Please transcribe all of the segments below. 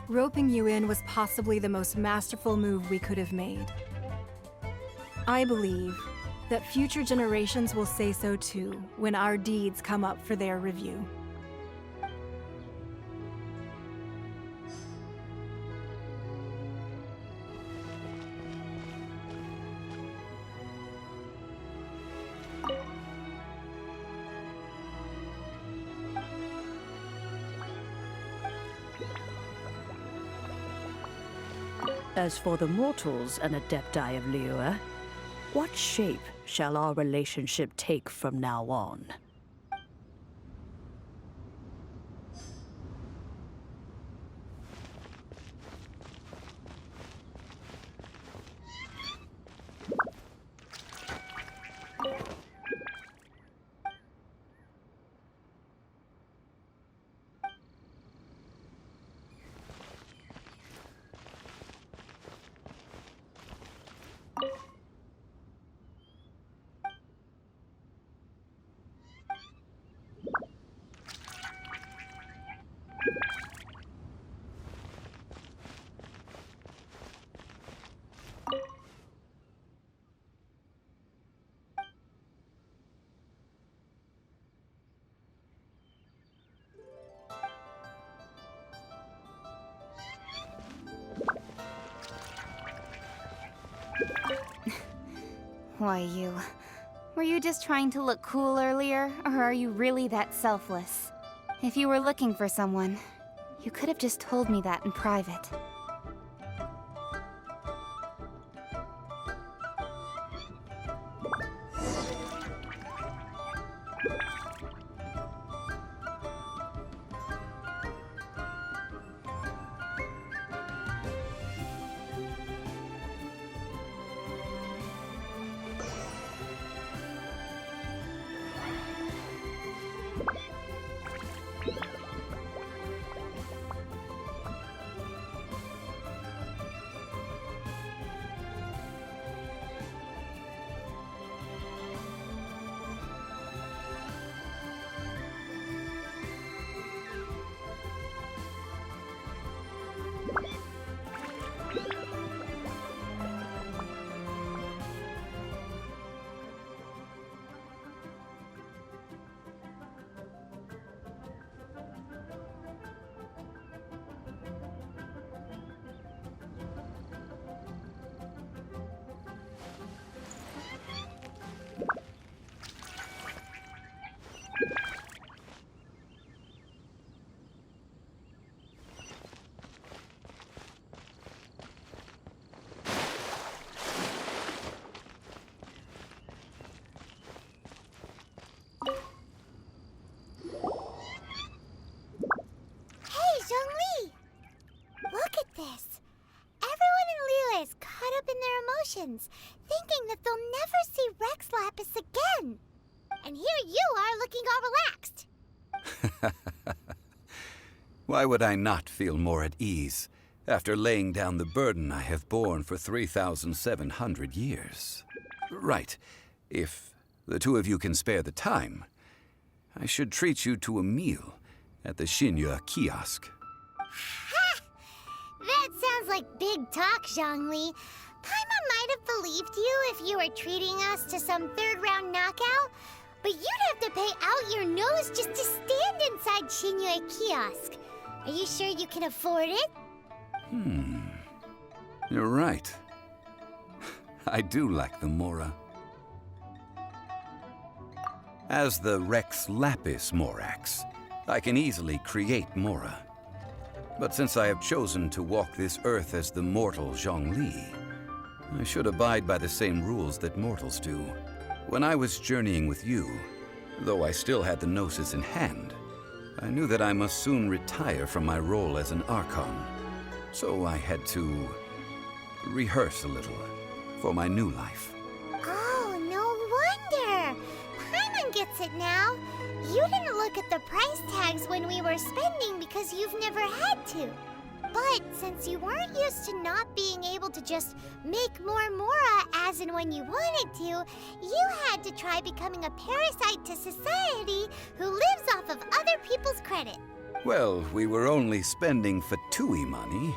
Roping you in was possibly the most masterful move we could have made. I believe that future generations will say so too when our deeds come up for their review. As for the mortals and Adepti of Liyue, what shape shall our relationship take from now on? Why, were you just trying to look cool earlier, or are you really that selfless? If you were looking for someone, you could have just told me that in private. Thinking that they'll never see Rex Lapis again. And here you are looking all relaxed. Why would I not feel more at ease after laying down the burden I have borne for 3,700 years? Right. If the two of you can spare the time, I should treat you to a meal at the Xinyue kiosk. Ha! That sounds like big talk, Zhongli. Paimon might have believed you if you were treating us to some third-round knockout, but you'd have to pay out your nose just to stand inside Xinyue kiosk. Are you sure you can afford it? You're right. I do lack the Mora. As the Rex Lapis Morax, I can easily create Mora. But since I have chosen to walk this earth as the mortal Zhongli, I should abide by the same rules that mortals do. When I was journeying with you, though I still had the Gnosis in hand, I knew that I must soon retire from my role as an Archon. So I had to rehearse a little for my new life. Oh, no wonder! Paimon gets it now. You didn't look at the price tags when we were spending because you've never had to. But since you weren't used to not being able to just make more Mora as and when you wanted to, you had to try becoming a parasite to society who lives off of other people's credit. Well, we were only spending Fatui money.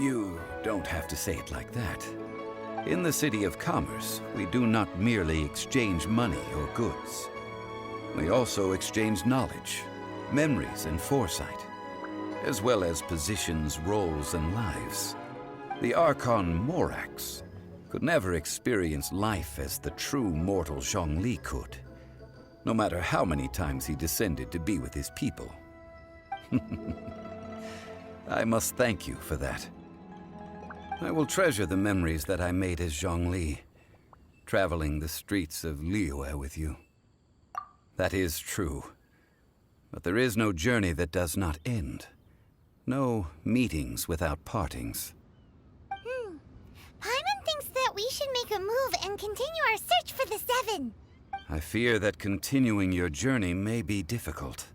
You don't have to say it like that. In the City of Commerce, we do not merely exchange money or goods. We also exchange knowledge, memories, and foresight, as well as positions, roles, and lives. The Archon Morax could never experience life as the true mortal Zhongli could, no matter how many times he descended to be with his people. I must thank you for that. I will treasure the memories that I made as Zhongli, traveling the streets of Liyue with you. That is true. But there is no journey that does not end. No meetings without partings. Paimon thinks that we should make a move and continue our search for the Seven. I fear that continuing your journey may be difficult.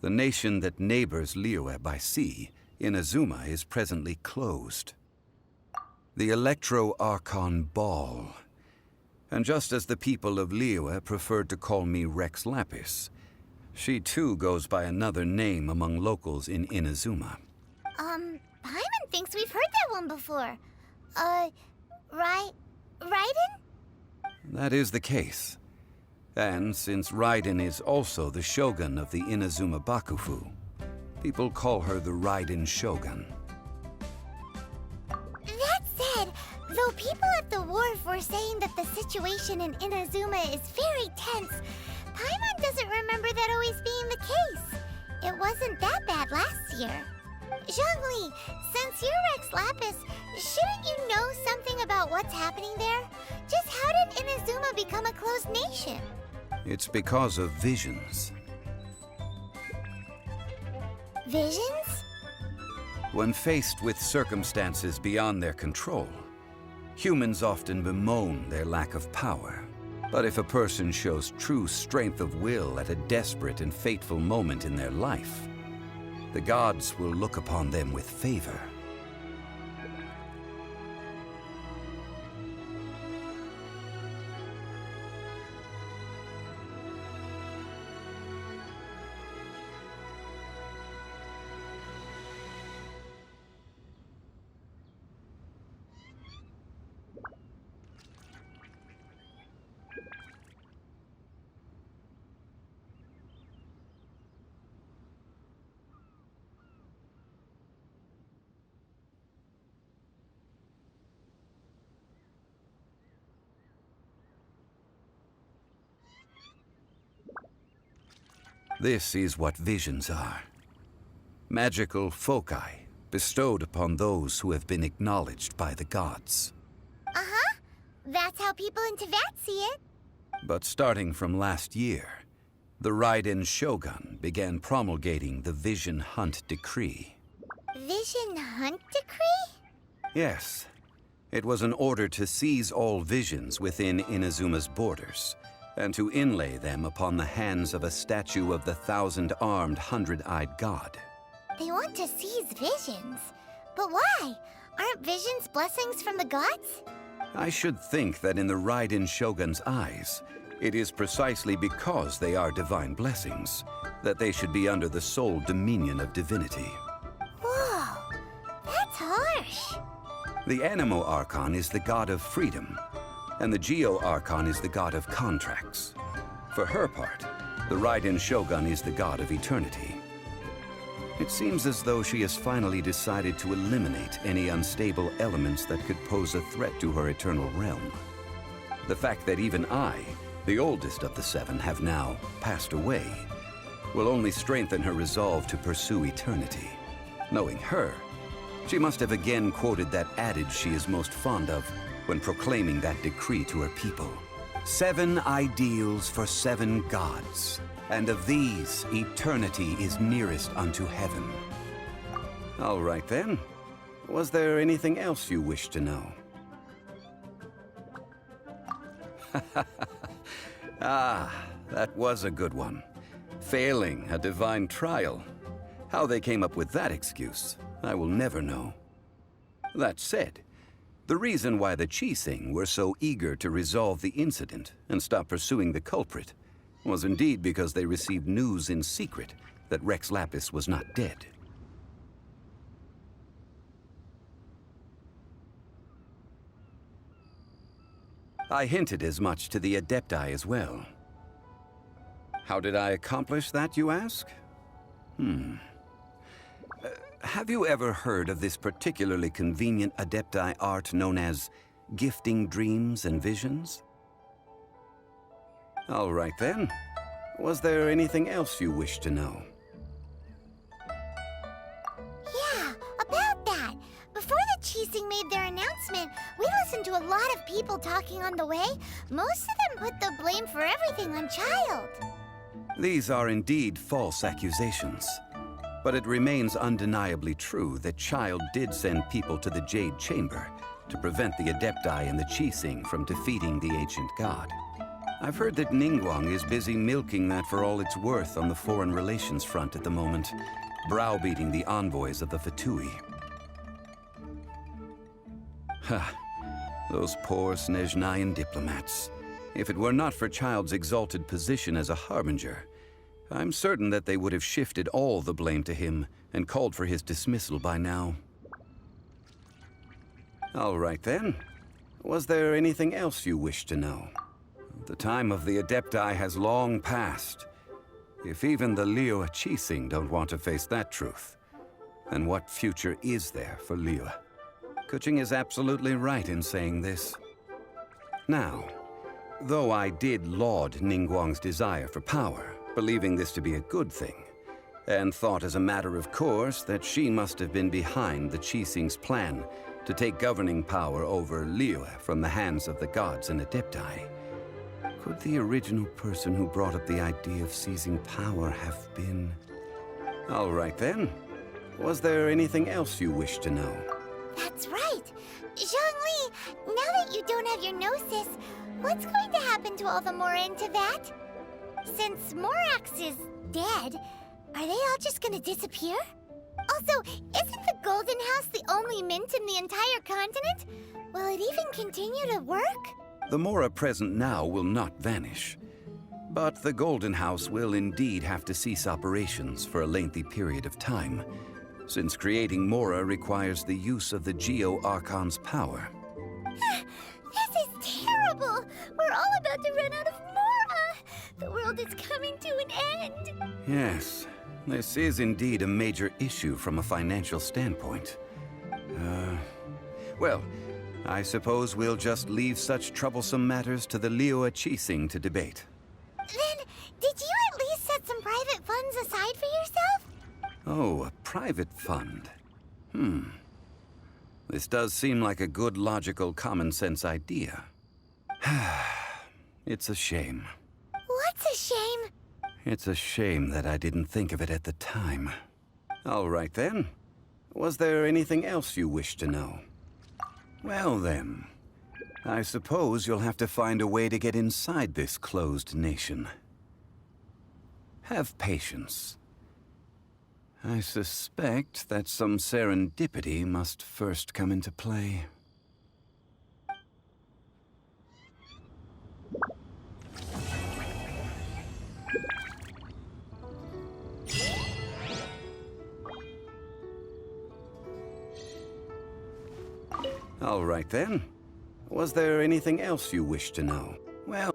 The nation that neighbors Liyue by sea, Inazuma, is presently closed. The Electro-Archon Ball. And just as the people of Liyue preferred to call me Rex Lapis, she too goes by another name among locals in Inazuma. Paimon thinks we've heard that one before. Raiden? That is the case. And since Raiden is also the shogun of the Inazuma Bakufu, people call her the Raiden Shogun. That said, though people at the wharf were saying that the situation in Inazuma is very tense, Paimon doesn't remember that always being the case. It wasn't that bad last year. Zhongli, since you're Rex Lapis, shouldn't you know something about what's happening there? Just how did Inazuma become a closed nation? It's because of visions. Visions? When faced with circumstances beyond their control, humans often bemoan their lack of power. But if a person shows true strength of will at a desperate and fateful moment in their life, the gods will look upon them with favor. This is what visions are. Magical foci bestowed upon those who have been acknowledged by the gods. Uh-huh. That's how people in Teyvat see it. But starting from last year, the Raiden Shogun began promulgating the Vision Hunt Decree. Vision Hunt Decree? Yes. It was an order to seize all visions within Inazuma's borders, and to inlay them upon the hands of a statue of the thousand-armed, hundred-eyed god. They want to seize visions. But why? Aren't visions blessings from the gods? I should think that in the Raiden Shogun's eyes, it is precisely because they are divine blessings that they should be under the sole dominion of divinity. Whoa, that's harsh. The Animo Archon is the god of freedom, and the Geo Archon is the god of contracts. For her part, the Raiden Shogun is the god of eternity. It seems as though she has finally decided to eliminate any unstable elements that could pose a threat to her eternal realm. The fact that even I, the oldest of the seven, have now passed away will only strengthen her resolve to pursue eternity. Knowing her, she must have again quoted that adage she is most fond of when proclaiming that decree to her people. 7 ideals for 7 gods, and of these, eternity is nearest unto heaven. All right then. Was there anything else you wish to know? Ah, that was a good one. Failing a divine trial. How they came up with that excuse, I will never know. That said, the reason why the Qixing were so eager to resolve the incident and stop pursuing the culprit was indeed because they received news in secret that Rex Lapis was not dead. I hinted as much to the Adepti as well. How did I accomplish that, you ask? Have you ever heard of this particularly convenient Adepti art known as gifting dreams and visions? All right then. Was there anything else you wish to know? Yeah, about that. Before the Chising made their announcement, we listened to a lot of people talking on the way. Most of them put the blame for everything on Child. These are indeed false accusations. But it remains undeniably true that Child did send people to the Jade Chamber to prevent the Adepti and the Chising from defeating the ancient god. I've heard that Ningguang is busy milking that for all it's worth on the foreign relations front at the moment, browbeating the envoys of the Fatui. Ha! Those poor Snezhnayan diplomats. If it were not for Child's exalted position as a harbinger, I'm certain that they would have shifted all the blame to him and called for his dismissal by now. All right then. Was there anything else you wish to know? The time of the Adepti has long passed. If even the Liyue Chising don't want to face that truth, then what future is there for Liyue? Keqing is absolutely right in saying this. Now, though I did laud Ningguang's desire for power, believing this to be a good thing, and thought as a matter of course that she must have been behind the Chising's plan to take governing power over Liyue from the hands of the gods and Adepti, could the original person who brought up the idea of seizing power have been... All right then. Was there anything else you wish to know? That's right. Zhongli, now that you don't have your gnosis, what's going to happen to all the Mora in Teyvat? Since Morax is dead, are they all just gonna disappear? Also, isn't the Golden House the only mint in the entire continent? Will it even continue to work? The Mora present now will not vanish. But the Golden House will indeed have to cease operations for a lengthy period of time, since creating Mora requires the use of the Geo-Archon's power. This is terrible! We're all about to run out of Mora! The world is coming to an end! Yes, this is indeed a major issue from a financial standpoint. Well, I suppose we'll just leave such troublesome matters to the Liyue Chising to debate. Then, did you at least set some private funds aside for yourself? Oh, a private fund. This does seem like a good, logical, common-sense idea. It's a shame. What's a shame? It's a shame that I didn't think of it at the time. All right then. Was there anything else you wish to know? Well then, I suppose you'll have to find a way to get inside this closed nation. Have patience. I suspect that some serendipity must first come into play. All right then. Was there anything else you wish to know? Well...